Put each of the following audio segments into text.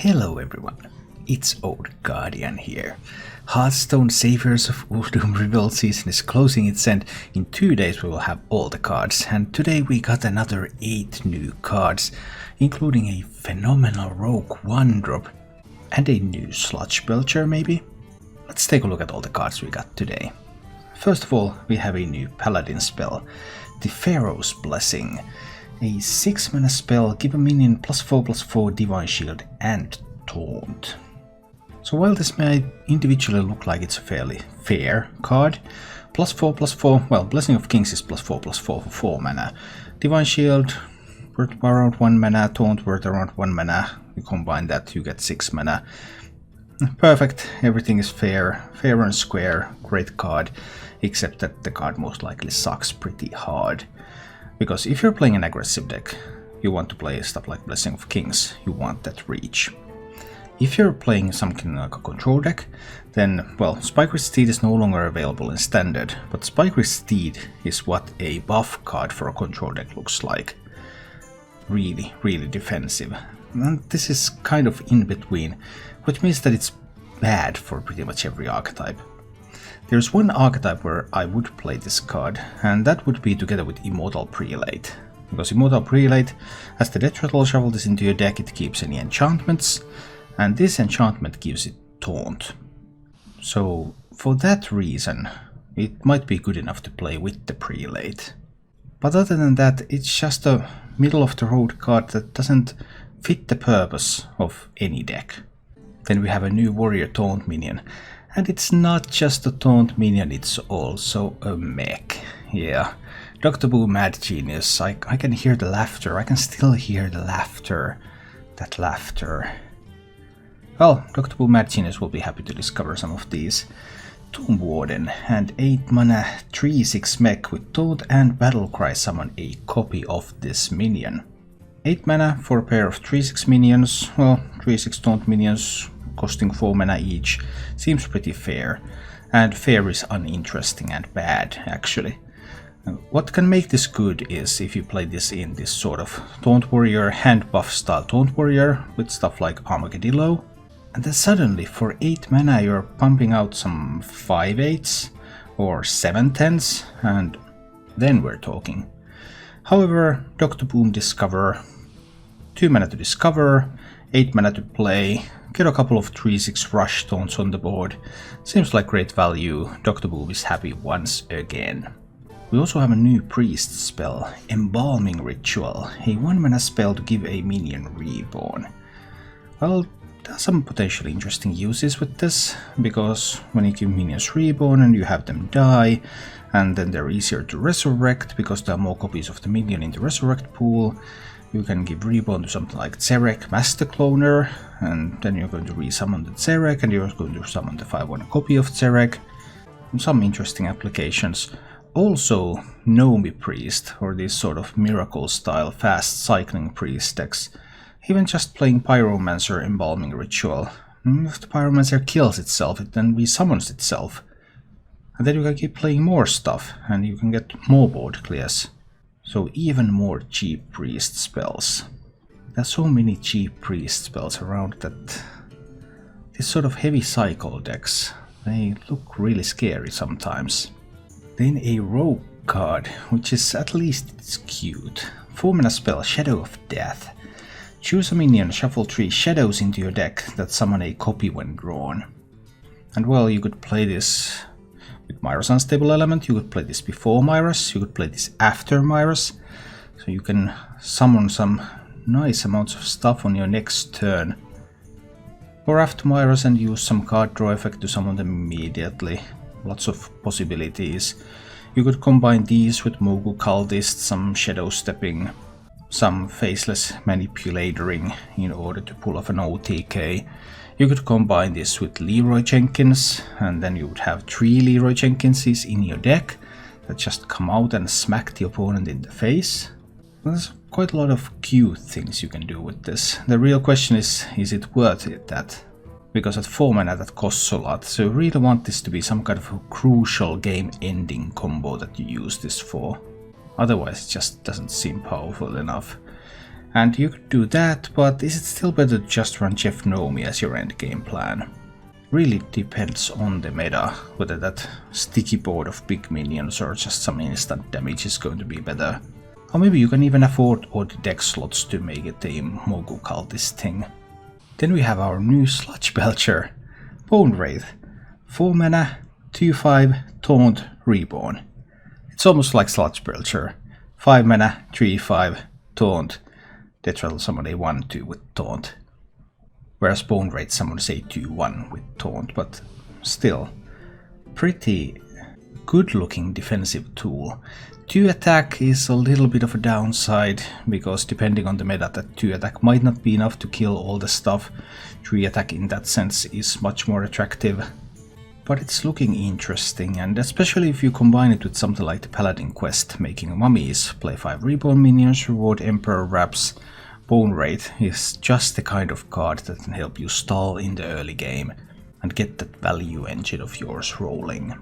Hello everyone, it's Old Guardian here. Hearthstone Saviors of Uldum rebuild season is closing its end. In 2 days we will have all the cards, and today we got another 8 new cards, including a phenomenal Rogue 1-drop and a new Sludge Belcher maybe? Let's take a look at all the cards we got today. First of all, we have a new Paladin spell, the Pharaoh's Blessing. A 6-mana spell, give a minion +4/+4 Divine Shield and Taunt. So while this may individually look like it's a fairly fair card, +4/+4, well, Blessing of Kings is +4/+4 for 4 mana. Divine Shield worth around 1 mana, Taunt worth around 1 mana. You combine that, you get 6 mana. Perfect, everything is fair and square, great card, except that the card most likely sucks pretty hard. Because if you're playing an aggressive deck, you want to play stuff like Blessing of Kings, you want that reach. If you're playing something like a control deck, then, well, Spike Steed is no longer available in Standard, but Spike Steed is what a buff card for a control deck looks like. Really, really defensive. And this is kind of in between, which means that it's bad for pretty much every archetype. There's one archetype where I would play this card, and that would be together with Immortal Prelate. Because Immortal Prelate, as the Death Rattle shuffle this into your deck, it keeps any enchantments, and this enchantment gives it Taunt. So, for that reason, it might be good enough to play with the Prelate. But other than that, it's just a middle-of-the-road card that doesn't fit the purpose of any deck. Then we have a new Warrior Taunt minion. And it's not just a Taunt minion, it's also a mech. Yeah, Dr. Boo Mad Genius, I can hear the laughter, I can still hear the laughter. That laughter. Well, Dr. Boo Mad Genius will be happy to discover some of these. Tomb Warden, and 8 mana 3/6 mech with Taunt and Battlecry summon a copy of this minion. 8 mana for a pair of 3/6 minions, well, 3/6 Taunt minions, costing 4 mana each, seems pretty fair, and fair is uninteresting and bad actually. What can make this good is if you play this in this sort of Taunt Warrior hand buff style Taunt Warrior with stuff like Armadillo, and then suddenly for 8 mana you're pumping out some 5/8s or 7/10s, and then we're talking. However, Dr. Boom Discover, 2 mana to discover, 8 mana to play, get a couple of 3/6 rush taunts on the board. Seems like great value. Dr. Boom is happy once again. We also have a new priest spell, Embalming Ritual, a 1 mana spell to give a minion reborn. Well, there are some potentially interesting uses with this, because when you give minions reborn and you have them die, and then they're easier to resurrect because there are more copies of the minion in the resurrect pool. You can give reborn to something like Zerek Master Cloner, and then you're going to resummon the Zerek, and you're going to summon the 5/1 copy of Zerek. Some interesting applications. Also, Nomi Priest, or these sort of miracle-style fast cycling priest decks. Even just playing Pyromancer Embalming Ritual. If the Pyromancer kills itself, it then resummons itself. And then you can keep playing more stuff, and you can get more board clears. So even more cheap priest spells. There's so many cheap priest spells around that these sort of heavy cycle decks, they look really scary sometimes. Then a rogue card, which is at least it's cute. 4 mana spell, Shadow of Death. Choose a minion, shuffle 3 shadows into your deck that summon a copy when drawn. And well, you could play this with Myra's Unstable Element, you could play this before Myra's, you could play this after Myra's, so you can summon some nice amounts of stuff on your next turn. Or after Myra's and use some card draw effect to summon them immediately. Lots of possibilities. You could combine these with Mogu Cultist, some Shadow Stepping, some Faceless Manipulatoring in order to pull off an OTK. You could combine this with Leroy Jenkins, and then you would have 3 Leroy Jenkinses in your deck that just come out and smack the opponent in the face. There's quite a lot of cute things you can do with this. The real question is it worth it that? Because at 4 mana that costs a lot, so you really want this to be some kind of a crucial game-ending combo that you use this for. Otherwise it just doesn't seem powerful enough. And you could do that, but is it still better to just run Jeff Nomi as your endgame plan? Really depends on the meta, whether that sticky board of big minions or just some instant damage is going to be better. Or maybe you can even afford all the deck slots to make it a Mogu cultist thing. Then we have our new Sludge Belcher, Bone Wraith, 4 mana, 2/5, Taunt, Reborn. It's almost like Sludge Belcher, 5 mana, 3/5, Taunt, Death Rattle summon a 1/2 with Taunt. Whereas Bone Wraith summons a 2/1 with Taunt, but still, pretty good looking defensive tool. 2 attack is a little bit of a downside, because depending on the meta, that 2 attack might not be enough to kill all the stuff. 3 attack in that sense is much more attractive. But it's looking interesting, and especially if you combine it with something like the Paladin quest, making mummies, play 5 reborn minions, reward Emperor Wraps. Bone Wraith is just the kind of card that can help you stall in the early game and get that value engine of yours rolling.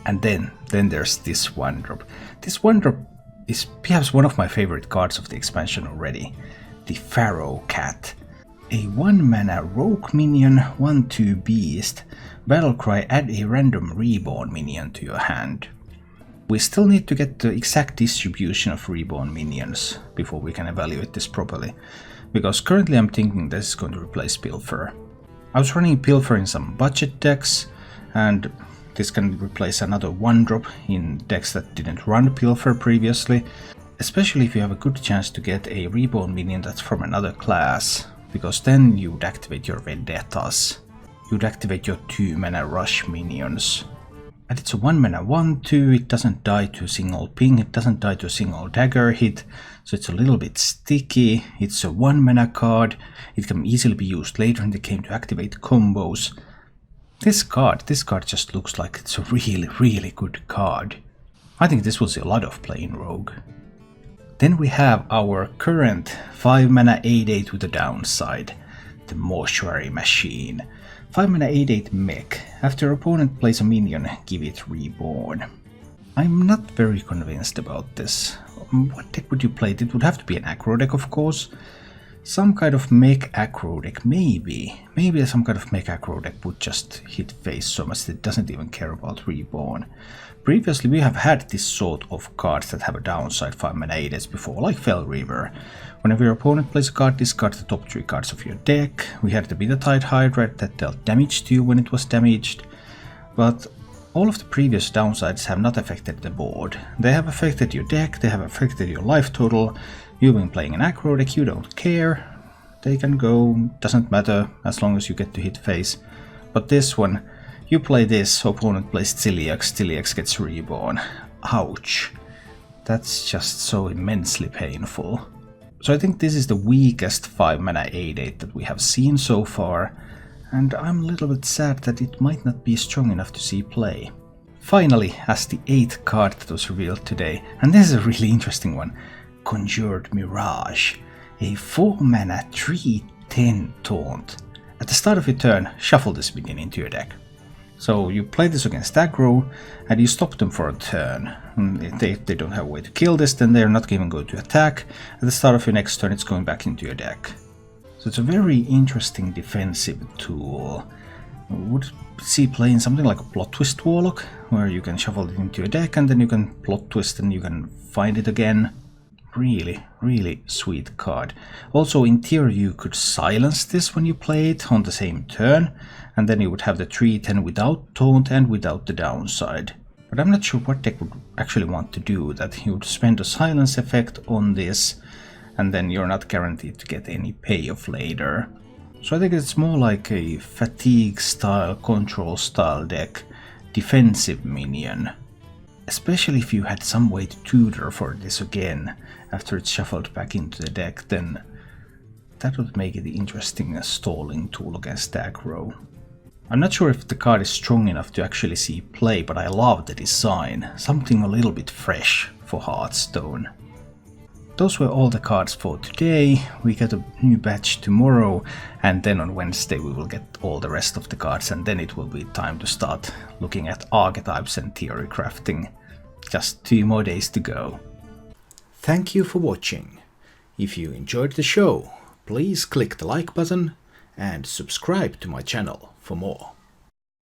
And then there's this 1-drop. This 1-drop is perhaps one of my favorite cards of the expansion already. The Pharaoh Cat. A 1 mana rogue minion, 1/2 beast. Battlecry, add a random reborn minion to your hand. We still need to get the exact distribution of reborn minions before we can evaluate this properly, because currently I'm thinking this is going to replace Pilfer. I was running Pilfer in some budget decks, and this can replace another 1-drop in decks that didn't run Pilfer previously, especially if you have a good chance to get a reborn minion that's from another class, because then you'd activate your Vendettas. You'd activate your 2 mana rush minions. And it's a 1 mana 1/2, it doesn't die to a single ping, it doesn't die to a single dagger hit, so it's a little bit sticky. It's a 1 mana card, it can easily be used later in the game to activate combos. This card just looks like it's a really good card. I think this will see a lot of play in Rogue. Then we have our current 5 mana 8/8 with a downside, the Mortuary Machine. 5 mana 8/8 mech. After opponent plays a minion, give it reborn. I'm not very convinced about this. What deck would you play? It would have to be an aggro deck, of course. Some kind of mech aggro deck, maybe. Maybe some kind of mech aggro deck would just hit face so much that it doesn't even care about reborn. Previously we have had this sort of cards that have a downside 5 mana 8/8 before, like Fell Reaver. Whenever your opponent plays a card, discard the top 3 cards of your deck. We had the Bittertide Hydra that dealt damage to you when it was damaged. But all of the previous downsides have not affected the board. They have affected your deck, they have affected your life total. You've been playing an aggro deck, you don't care. They can go, doesn't matter, as long as you get to hit face. But this one, you play this, opponent plays Ziliax gets reborn. Ouch. That's just so immensely painful. So I think this is the weakest 5 mana 8/8 that we have seen so far, and I'm a little bit sad that it might not be strong enough to see play. Finally, as the 8th card that was revealed today, and this is a really interesting one, Conjured Mirage. A 4 mana 3/10 taunt. At the start of your turn, shuffle this minion into your deck. So you play this against aggro, and you stop them for a turn. If they don't have a way to kill this, then they're not even going to attack. At the start of your next turn, it's going back into your deck. So it's a very interesting defensive tool. Would see play in something like a Plot Twist Warlock, where you can shuffle it into your deck, and then you can Plot Twist and you can find it again. Really sweet card. Also, in theory, you could silence this when you play it on the same turn, and then you would have the 3/10 without taunt and without the downside. But I'm not sure what deck would actually want to do that. You would spend a silence effect on this, and then you're not guaranteed to get any payoff later. So I think it's more like a fatigue style, control style deck, defensive minion. Especially if you had some way to tutor for this again after it's shuffled back into the deck, then that would make it interesting as stalling tool against aggro. I'm not sure if the card is strong enough to actually see play, but I love the design, something a little bit fresh for Hearthstone. Those were all the cards for today. We get a new batch tomorrow, and then on Wednesday we will get all the rest of the cards, and then it will be time to start looking at archetypes and theory crafting. Just 2 more days to go. Thank you for watching. If you enjoyed the show, please click the like button and subscribe to my channel for more.